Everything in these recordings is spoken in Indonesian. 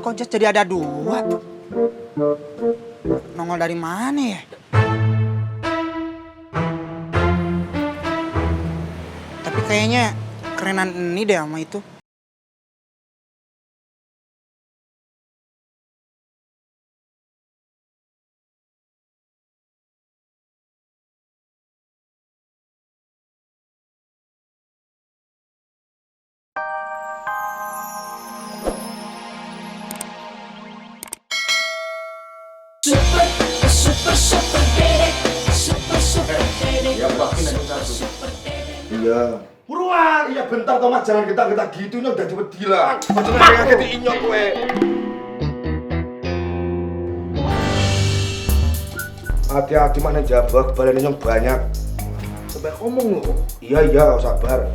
kok Jas jadi ada dua? Nongol dari mana ya? Tapi kayaknya kerenan ini deh sama itu. Iya. Buruan, iya bentar Thomas, jangan getak-getak gitu, ini udah cepet gila. Macam kayak gitu inyok kowe. Hati-hati mana jabak, balen yang banyak. Sampai ngomong lu. Iya, sabar.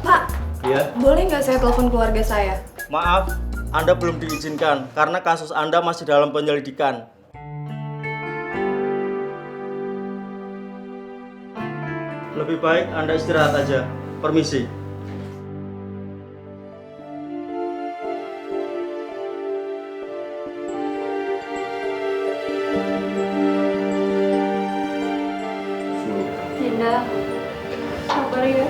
Pak, Ya, boleh nggak saya telepon keluarga saya? maaf, Anda belum diizinkan karena kasus Anda masih dalam penyelidikan. Lebih baik Anda istirahat aja. Permisi. Dinda, sabar ya.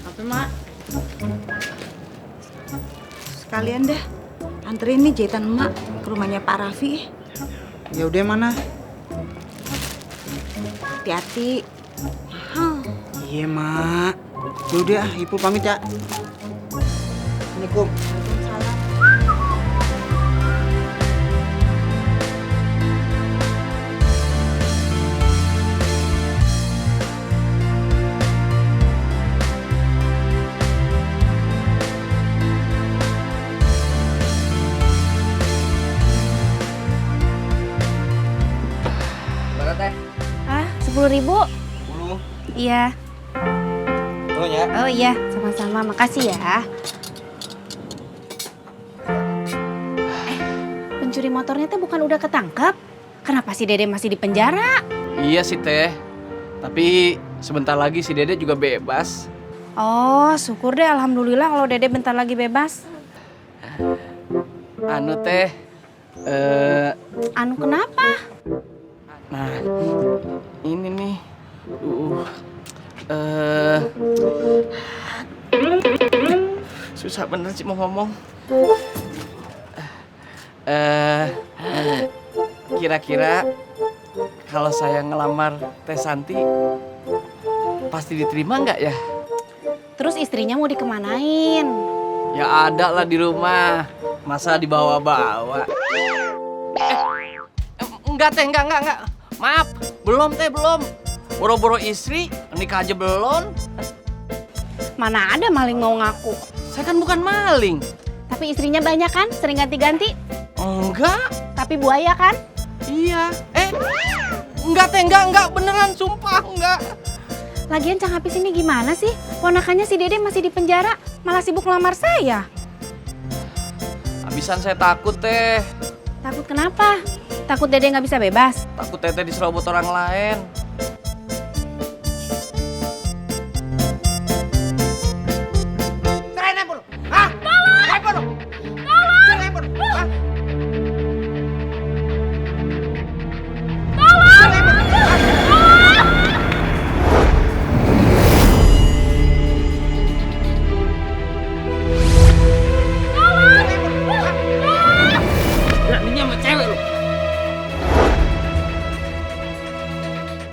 Apa, Mak? Sekalian dah, anterin nih jahitan emak ke rumahnya Pak Raffi. Ya udah mana? Hati-hati. Mahal. Iya mak. Ya udah, Ibu pamit ya. Assalamualaikum. Waalaikumsalam. Berapa teh? Ah, 10.000? 10. Iya. Tuh ya. Oh iya, sama-sama. Makasih ya. Pencuri motornya teh bukan udah ketangkep? Kenapa si Dede masih di penjara? Iya sih Teh, tapi sebentar lagi si Dede juga bebas. Oh, syukur deh. Alhamdulillah kalau Dede bentar lagi bebas. Anu Teh, Anu kenapa? nah ini nih, susah bener sih mau ngomong. Kira-kira kalau saya ngelamar Teh Santi pasti diterima nggak ya? Terus istrinya mau dikemanain? Ya ada lah di rumah, masa dibawa-bawa? Enggak Teh, enggak. Maaf, belum Teh, belum. Boro-boro istri, nikah aja belum. Mana ada maling mau ngaku. Saya kan bukan maling. Tapi istrinya banyak kan? Sering ganti-ganti? Enggak. Tapi buaya kan? Iya. Enggak Teh, enggak. Beneran, sumpah enggak. Lagian Cang Hapis ini gimana sih? Ponakannya si Dede masih di penjara, malah sibuk ngelamar saya. Habisan saya takut Teh. Takut kenapa? Takut Dede nggak bisa bebas? Takut Teteh diserobot orang lain.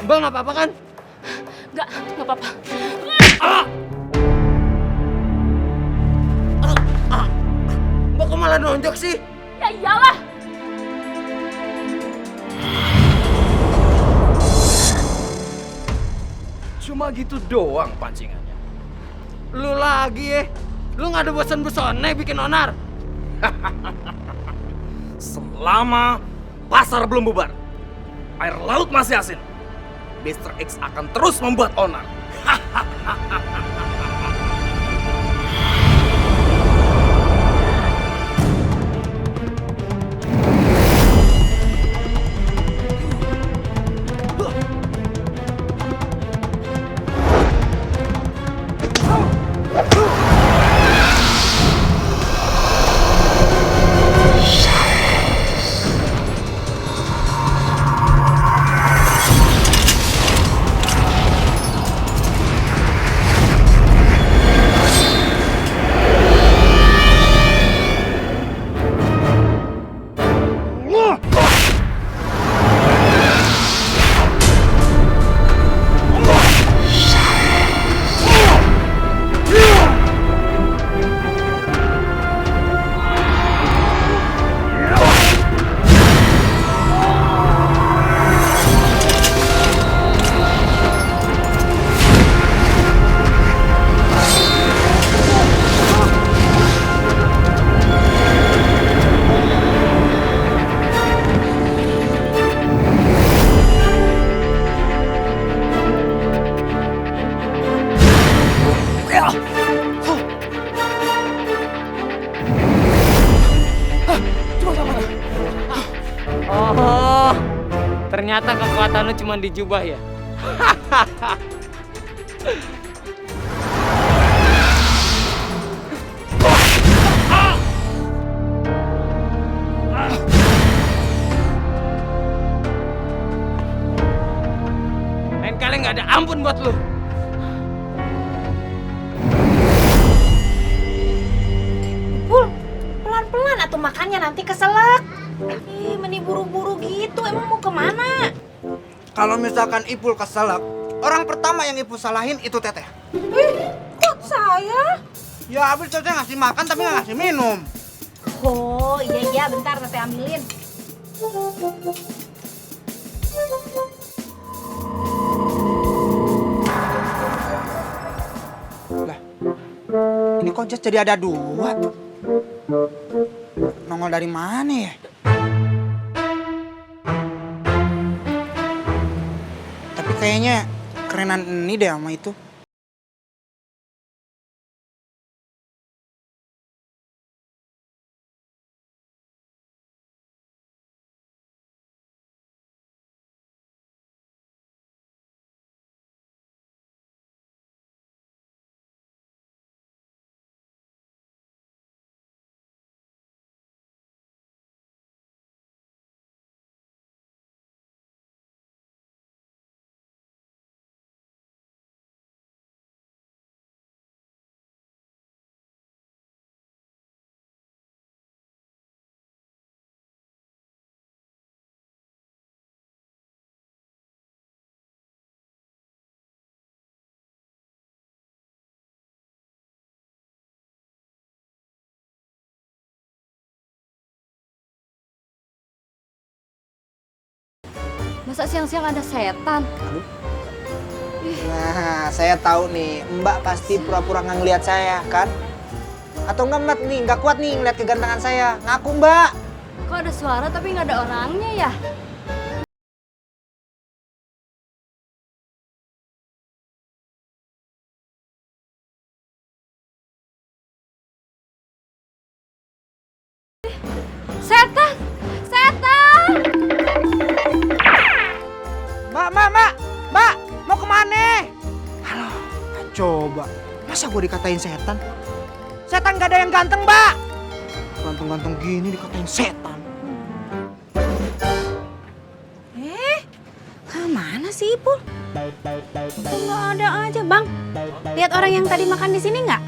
Mbak nggak apa-apa kan? Nggak apa-apa. Mbak kok malah nonjok sih? Ya iyalah. Cuma gitu doang pancingannya. Lu lagi ya? Lu nggak ada bosan-bosannya bikin onar? Selama pasar belum bubar, air laut masih asin, Mr. X akan terus membuat onar. Oh, ternyata kekuatan lu cuma di jubah ya? Lain kali nggak ada ampun buat lu. Pul, pelan-pelan atuh makannya nanti keselak. Ih, meni buru-buru gitu, emang mau kemana? Kalau misalkan Ipul keselak, orang pertama yang Ipul salahin itu Teteh. Kok saya? Ya habis Teteh ngasih makan tapi nggak ngasih minum. Oh, iya, bentar Teteh ambilin. Lah, ini kok Jas jadi ada dua? Nongol dari mana ya? Tapi kayaknya kerenan ini deh sama itu. Masa siang-siang ada setan? Nah, saya tahu nih, Mbak pasti pura-pura nggak ngeliat saya, kan? Atau enggak Mbak nih, nggak kuat nih ngeliat kegantengan saya. Ngaku Mbak. Kok ada suara tapi nggak ada orangnya ya? Setan! Setan! Mbak, mau kemana? Halo, coba, masa gue dikatain setan? Setan gak ada yang ganteng, Mbak. Ganteng-ganteng gini dikatain setan. Kemana sih Ipul? Nggak ada aja, Bang. Lihat orang yang tadi makan di sini nggak?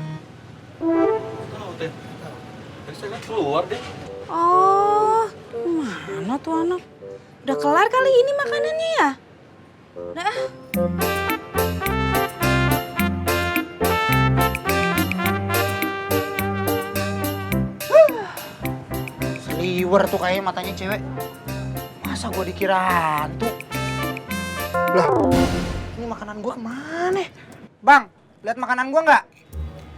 Keluar deh. Oh, mana tuh anak? Udah kelar kali ini makanannya ya? Udah. Seliwer tuh kayaknya matanya cewek. Masa gue dikira hantu? Lah, ini makanan gua kemana? Bang, lihat makanan gua nggak?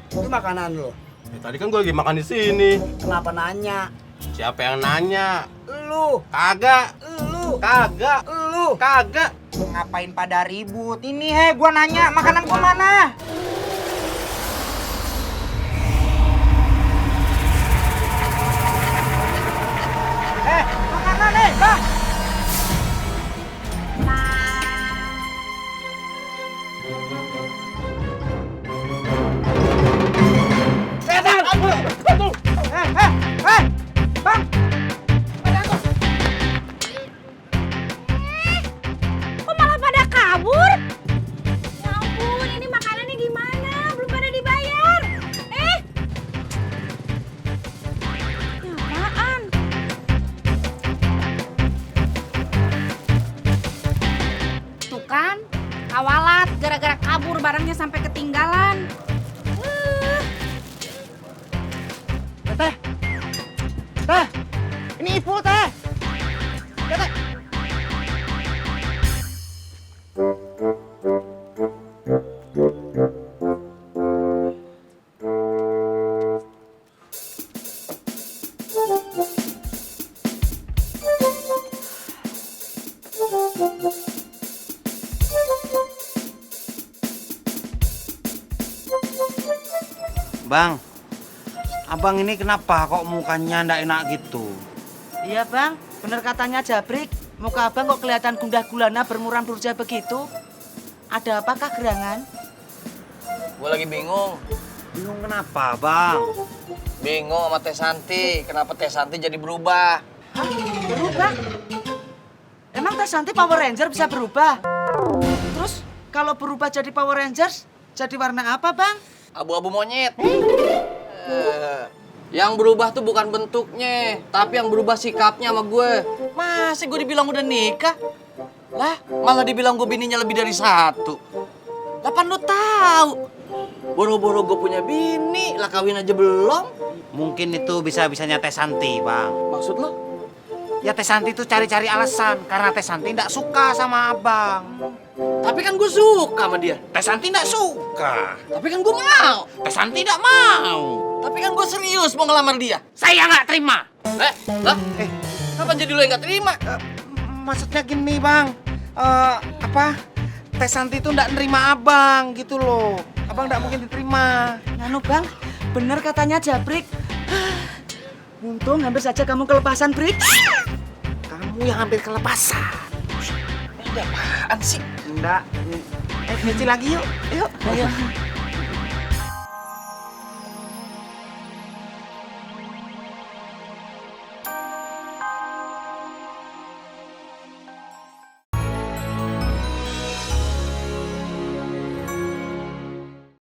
Itu makanan lo. Tadi kan gue lagi makan di sini. Kenapa nanya? Siapa yang nanya? Lu. Kagak. Lu. Kagak. Lu. Kagak. Ngapain pada ribut? Ini gua nanya makanan gua mana? Makanan Bang. Setan! Bang! Kok malah pada kabur? Ya ampun, ini makanannya gimana? Belum pada dibayar. Ini apaan? Tuh kan, kawalat gara-gara kabur barangnya sampai ketinggalan. Teh, ini Ipul teh. Ya, teh. Bang, abang ini kenapa kok mukanya ndak enak gitu? Iya bang, bener katanya Jabrik. Muka abang kok kelihatan gundah gulana bermuram durja begitu. Ada apakah gerangan? Gue lagi bingung. Bingung kenapa, Bang? Bingung sama Teh Santi. Kenapa Teh Santi jadi berubah? Berubah? Emang Teh Santi Power Ranger bisa berubah? Terus kalau berubah jadi Power Rangers, jadi warna apa bang? Abu-abu monyet. Yang berubah tuh bukan bentuknya, tapi yang berubah sikapnya sama gue. Masih gue dibilang udah nikah? Lah, malah dibilang gue bininya lebih dari satu. Kapan lu tahu? Boro-boro gue punya bini, lah kawin aja belum. Mungkin itu bisa-bisanya Teh Santi, Bang. Maksud lo? Ya Teh Santi itu cari-cari alasan karena Teh Santi ndak suka sama abang. Tapi kan gue suka sama dia. Teh Santi ndak suka. Tapi kan gue mau. Teh Santi ndak mau. Tapi kan gue serius mau ngelamar dia. Saya nggak terima. Lah? Kapan jadi lo yang gak terima? Maksudnya gini, Bang. Teh Santi itu ndak nerima abang gitu loh. Abang ndak mungkin diterima. Nganu bang, bener katanya Jabrik. Untung hampir saja kamu kelepasan, Brik. Kamu yang hampir kelepasan. Ini apaan sih? Enggak. Nyuci lagi yuk. Yuk. Ayo.